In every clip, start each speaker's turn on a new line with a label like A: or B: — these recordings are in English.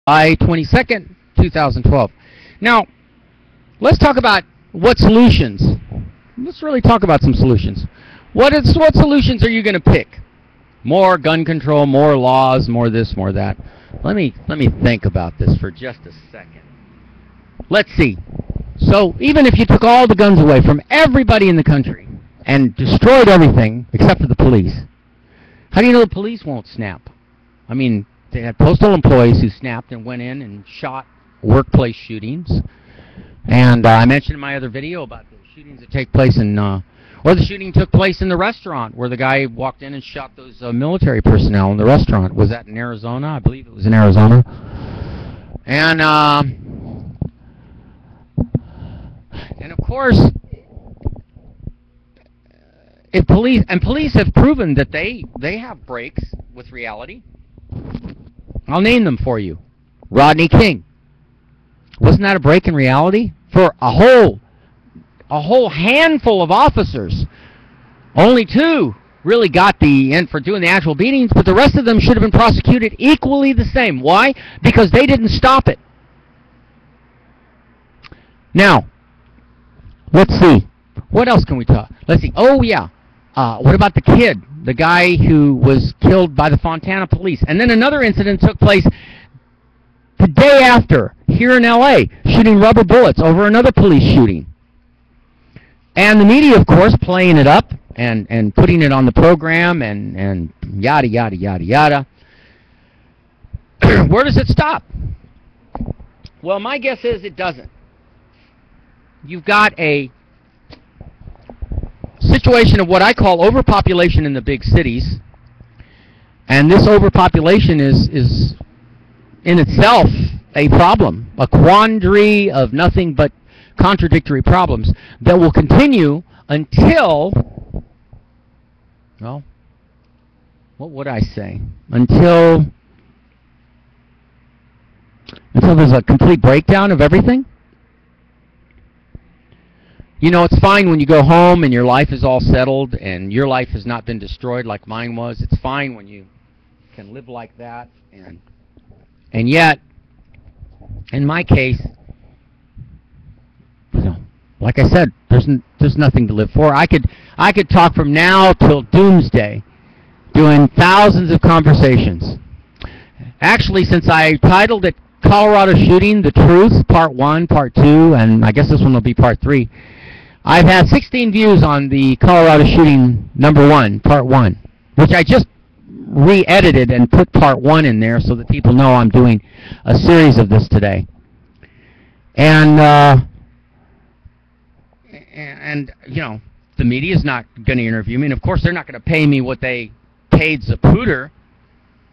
A: July 22nd, 2012. Now, let's talk about what solutions. Let's really talk about some solutions. What solutions are you going to pick? More gun control, more laws, more this, more that. Let me think about this for just a second. Let's see. So, even if you took all the guns away from everybody in the country and destroyed everything except for the police, how do you know the police won't snap? I mean, they had postal employees who snapped and went in and shot workplace shootings. And I mentioned in my other video about the shootings that take place in, or the shooting took place in the restaurant where the guy walked in and shot those military personnel in the restaurant. Was that in Arizona? I believe it was in Arizona. And of course, if police have proven that they have breaks with reality. I'll name them for you. Rodney King. Wasn't that a break in reality? For a whole handful of officers. Only 2 really got the end for doing the actual beatings, but the rest of them should have been prosecuted equally the same. Why? Because they didn't stop it. Now, let's see. What else can we talk? Let's see. Oh, yeah. What about the kid? The guy who was killed by the Fontana police. And then another incident took place the day after, here in L.A., shooting rubber bullets over another police shooting. And the media, of course, playing it up and putting it on the program and yada, yada, yada, yada. Where does it stop? Well, my guess is it doesn't. You've got a situation of what I call overpopulation in the big cities, and this overpopulation is in itself a problem, a quandary of nothing but contradictory problems that will continue until, well, what would I say? Until there's a complete breakdown of everything. You know, it's fine when you go home and your life is all settled and your life has not been destroyed like mine was. It's fine when you can live like that. And yet, in my case, you know, like I said, there's nothing to live for. I could talk from now till doomsday, doing thousands of conversations. Actually, since I titled it Colorado Shooting, The Truth, Part 1, Part 2, and I guess this one will be Part 3, I've had 16 views on the Colorado Shooting number 1, Part 1, which I just re-edited and put Part 1 in there so that people know I'm doing a series of this today. And you know, the media is not going to interview me, and of course they're not going to pay me what they paid Zapruder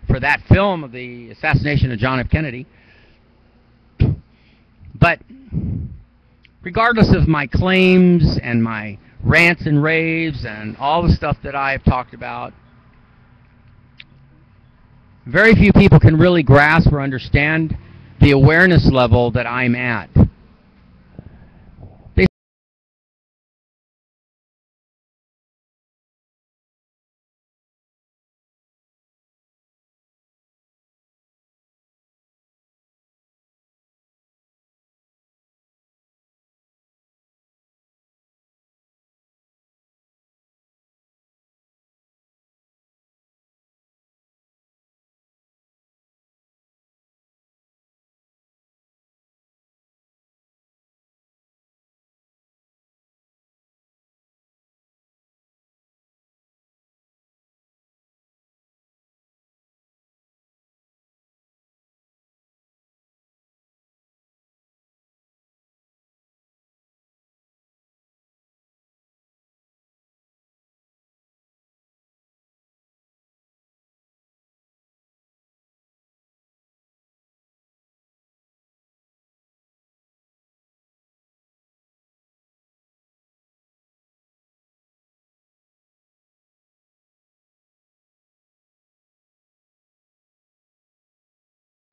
A: for that film of the assassination of John F. Kennedy. But regardless of my claims and my rants and raves and all the stuff that I've talked about, very few people can really grasp or understand the awareness level that I'm at.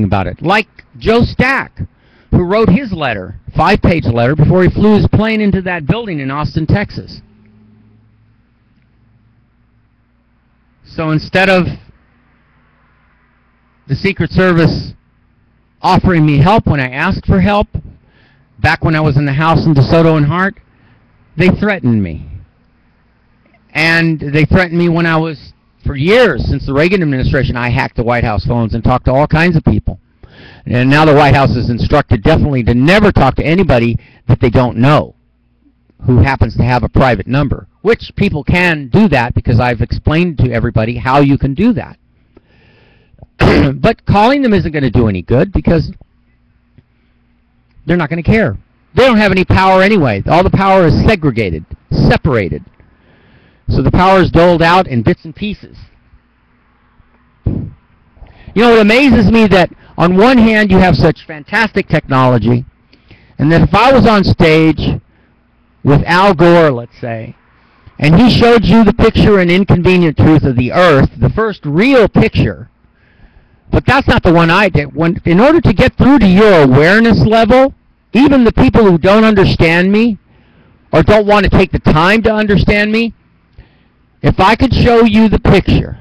A: About it, like Joe Stack, who wrote his letter, 5-page letter, before he flew his plane into that building in Austin, Texas. So instead of the Secret Service offering me help when I asked for help. Back when I was in the House in DeSoto and Hart, they threatened me. And they threatened me when I was, for years, since the Reagan administration, I hacked the White House phones and talked to all kinds of people. And now the White House is instructed definitely to never talk to anybody that they don't know who happens to have a private number, which people can do that because I've explained to everybody how you can do that. But calling them isn't going to do any good because they're not going to care. They don't have any power anyway. All the power is segregated, separated. So the power is doled out in bits and pieces. You know, it amazes me that on one hand you have such fantastic technology, and that if I was on stage with Al Gore, let's say, and he showed you the picture and inconvenient truth of the Earth, the first real picture, but that's not the one I did. In order to get through to your awareness level, even the people who don't understand me or don't want to take the time to understand me, if I could show you the picture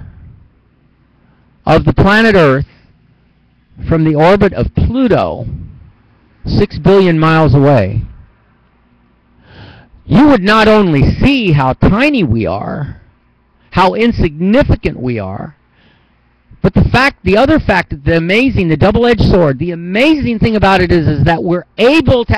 A: of the planet Earth from the orbit of Pluto 6 billion miles away, you would not only see how tiny we are, how insignificant we are, but the other fact, the double-edged sword, the amazing thing about it is that we're able to